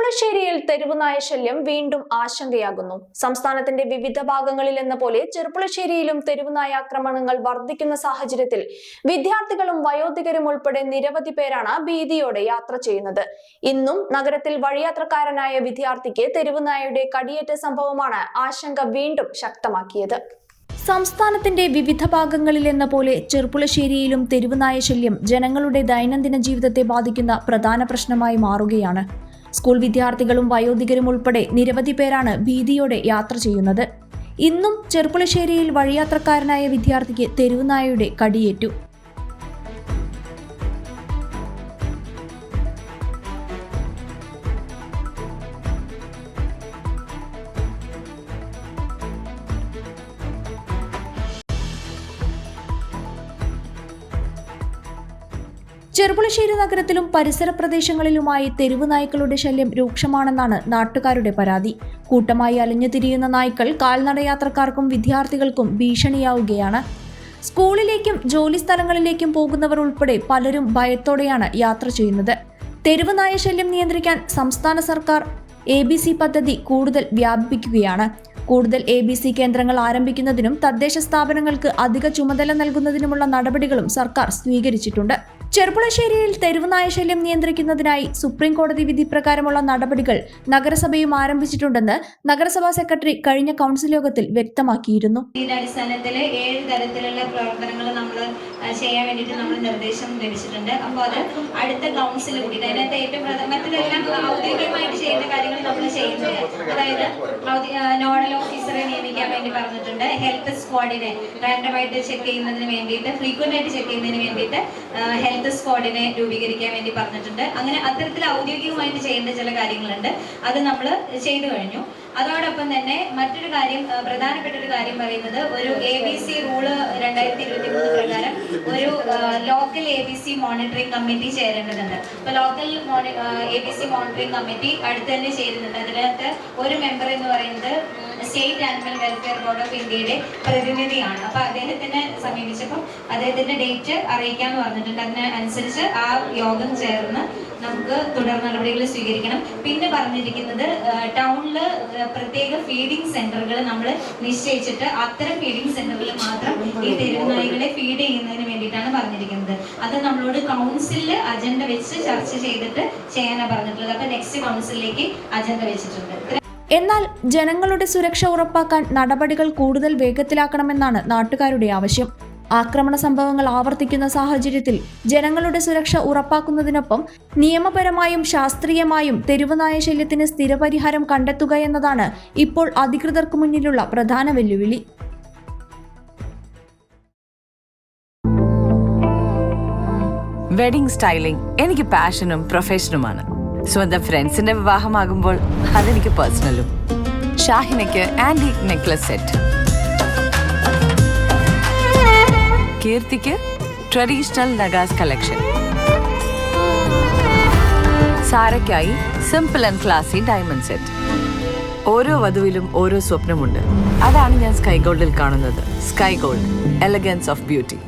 ചെറുപ്പുളശ്ശേരിയിൽ തെരുവുനായ ശല്യം വീണ്ടും ആശങ്കയാകുന്നു. സംസ്ഥാനത്തിന്റെ വിവിധ ഭാഗങ്ങളിൽ എന്ന പോലെ ചെറുപ്പുളശ്ശേരിയിലും തെരുവുനായ ആക്രമണങ്ങൾ വർദ്ധിക്കുന്ന സാഹചര്യത്തിൽ വിദ്യാർത്ഥികളും വയോധികരും ഉൾപ്പെടെ നിരവധി പേരാണ് ഭീതിയോടെ യാത്ര ചെയ്യുന്നത്. ഇന്നും നഗരത്തിൽ വഴിയാത്രക്കാരനായ വിദ്യാർത്ഥിക്ക് തെരുവുനായയുടെ കടിയേറ്റ സംഭവമാണ് ആശങ്ക വീണ്ടും ശക്തമാക്കിയത്. സംസ്ഥാനത്തിന്റെ വിവിധ ഭാഗങ്ങളിൽ എന്ന പോലെ ചെറുപ്പുളശ്ശേരിയിലും തെരുവുനായ ശല്യം ജനങ്ങളുടെ ദൈനംദിന ജീവിതത്തെ ബാധിക്കുന്ന പ്രധാന പ്രശ്നമായി മാറുകയാണ്. സ്കൂൾ വിദ്യാർത്ഥികളും വയോധികരും ഉൾപ്പെടെ നിരവധി പേരാണ് ഭീതിയോടെ യാത്ര ചെയ്യുന്നത്. ഇന്നും ചെറുപ്പുളശ്ശേരിയിൽ വഴിയാത്രക്കാരനായ വിദ്യാർത്ഥിക്ക് തെരുവുനായയുടെ കടിയേറ്റു. ചെറുപ്പുളശ്ശേരി നഗരത്തിലും പരിസര പ്രദേശങ്ങളിലുമായി തെരുവ് നായ്ക്കളുടെ ശല്യം രൂക്ഷമാണെന്നാണ് നാട്ടുകാരുടെ പരാതി. കൂട്ടമായി അലഞ്ഞുതിരിയുന്ന നായ്ക്കൾ കാൽനടയാത്രക്കാർക്കും വിദ്യാർത്ഥികൾക്കും ഭീഷണിയാവുകയാണ്. സ്കൂളിലേക്കും ജോലി സ്ഥലങ്ങളിലേക്കും പോകുന്നവർ ഉൾപ്പെടെ പലരും ഭയത്തോടെയാണ് യാത്ര ചെയ്യുന്നത്. തെരുവ് നായ ശല്യം നിയന്ത്രിക്കാൻ സംസ്ഥാന സർക്കാർ ABC പദ്ധതി കൂടുതൽ വ്യാപിപ്പിക്കുകയാണ്. കൂടുതൽ ABC കേന്ദ്രങ്ങൾ ആരംഭിക്കുന്നതിനും തദ്ദേശ സ്ഥാപനങ്ങൾക്ക് അധിക ചുമതല നൽകുന്നതിനുമുള്ള നടപടികളും സർക്കാർ സ്വീകരിച്ചിട്ടുണ്ട്. ചെറുപ്പുളശ്ശേരിയിൽ തെരുവുനായ ശല്യം നിയന്ത്രിക്കുന്നതിനായി സുപ്രീം കോടതി വിധി പ്രകാരമുള്ള നടപടികൾ നഗരസഭയും ആരംഭിച്ചിട്ടുണ്ടെന്ന് നഗരസഭാ സെക്രട്ടറി കഴിഞ്ഞ കൗൺസിൽ യോഗത്തിൽ വ്യക്തമാക്കിയിരുന്നു. ഇതിന്റെ അടിസ്ഥാനത്തിൽ 7 തരത്തിലുള്ള പ്രവർത്തനങ്ങൾ നമ്മൾ ചെയ്യാൻ വേണ്ടിയിട്ട് നമ്മൾ നിർദ്ദേശം ലഭിച്ചിട്ടുണ്ട്. അപ്പോൾ അത് അടുത്ത കൗൺസിൽ കൂടി അതിനകത്ത് ഏറ്റവും മറ്റെല്ലാം ഔദ്യോഗികമായിട്ട് ചെയ്യുന്ന കാര്യങ്ങൾ നമ്മൾ ചെയ്യുന്നത്. അതായത് നോഡൽ ഓഫീസറെ നിയമിക്കാൻ വേണ്ടി പറഞ്ഞിട്ടുണ്ട്. ഹെൽത്ത് സ്ക്വാഡിനെ റാൻഡമായിട്ട് ചെക്ക് ചെയ്യുന്നതിന് വേണ്ടിയിട്ട് ഫ്രീക്വന്റ് ആയിട്ട് ചെക്ക് ചെയ്യുന്നതിന് വേണ്ടിയിട്ട് ഹെൽത്ത് സ്ക്വാഡിനെ രൂപീകരിക്കാൻ വേണ്ടി പറഞ്ഞിട്ടുണ്ട്. അങ്ങനെ അത്തരത്തിൽ ഔദ്യോഗികമായിട്ട് ചെയ്യേണ്ട ചില കാര്യങ്ങളുണ്ട്. അത് നമ്മൾ ചെയ്തു കഴിഞ്ഞു. അതോടൊപ്പം തന്നെ മറ്റൊരു കാര്യം, പ്രധാനപ്പെട്ട ഒരു കാര്യം പറയുന്നത്, ഒരു ABC റൂള് 2023 പ്രകാരം ഒരു ലോക്കൽ ABC മോണിറ്ററിംഗ് കമ്മിറ്റി ചേരേണ്ടതുണ്ട്. അപ്പൊ ലോക്കൽ ABC മോണിറ്ററിംഗ് കമ്മിറ്റി അടുത്ത് തന്നെ ചേരുന്നുണ്ട്. അതിനകത്ത് ഒരു മെമ്പർ എന്ന് പറയുന്നത് state animal welfare board of ഇന്ത്യയുടെ പ്രതിനിധിയാണ്. അപ്പൊ അദ്ദേഹത്തിനെ സമീപിച്ചപ്പോൾ അദ്ദേഹത്തിന്റെ ഡേറ്റ് അറിയിക്കാന്ന് പറഞ്ഞിട്ടുണ്ട്. അതിനനുസരിച്ച് ആ യോഗം ചേർന്ന് നമുക്ക് തുടർ നടപടികൾ സ്വീകരിക്കണം. പിന്നെ പറഞ്ഞിരിക്കുന്നത് ടൗണില് പ്രത്യേക ഫീഡിംഗ് സെന്ററുകൾ നമ്മൾ നിശ്ചയിച്ചിട്ട് അത്തരം ഫീഡിംഗ് സെന്ററിൽ മാത്രം ഈ തെരുവുനായ്ക്കളെ ഫീഡ് ചെയ്യുന്നതിന് വേണ്ടിയിട്ടാണ് പറഞ്ഞിരിക്കുന്നത്. അത് നമ്മളോട് കൗൺസിലിൽ അജണ്ട വെച്ച് ചർച്ച ചെയ്തിട്ട് ചെയ്യാനാണ് പറഞ്ഞിട്ടുള്ളത്. അപ്പൊ നെക്സ്റ്റ് കൗൺസിലിലേക്ക് അജണ്ട വെച്ചിട്ടുണ്ട്. എന്നാൽ ജനങ്ങളുടെ സുരക്ഷ ഉറപ്പാക്കാൻ നടപടികൾ കൂടുതൽ വേഗത്തിലാക്കണമെന്നാണ് നാട്ടുകാരുടെ ആവശ്യം. ആക്രമണ സംഭവങ്ങൾ ആവർത്തിക്കുന്ന സാഹചര്യത്തിൽ ജനങ്ങളുടെ സുരക്ഷ ഉറപ്പാക്കുന്നതിനൊപ്പം നിയമപരമായും ശാസ്ത്രീയമായും തെരുവുനായ ശല്യത്തിന് സ്ഥിരപരിഹാരം കണ്ടെത്തുക എന്നതാണ് ഇപ്പോൾ അധികൃതർക്ക് മുന്നിലുള്ള പ്രധാന വെല്ലുവിളി. വെഡിങ് സ്റ്റൈലിംഗ് എനിക്ക് പാഷനും പ്രൊഫഷനുമാണ്. സ്വന്തം ഫ്രണ്ട്സിന്റെ വിവാഹമാകുമ്പോൾ അതെനിക്ക് പേഴ്സണലും. ഷാഹിനയ്ക്ക് ആന്റിക് നെക്ലസ് സെറ്റ്, കീർത്തിക്ക് ട്രഡീഷണൽ നഗാസ് കളക്ഷൻ, സാരയ്ക്കായി simple and classy diamond set. ഓരോ വധുവിലും ഓരോ സ്വപ്നമുണ്ട്. അതാണ് ഞാൻ സ്കൈ ഗോൾഡിൽ കാണുന്നത്. Sky Gold, elegance of beauty.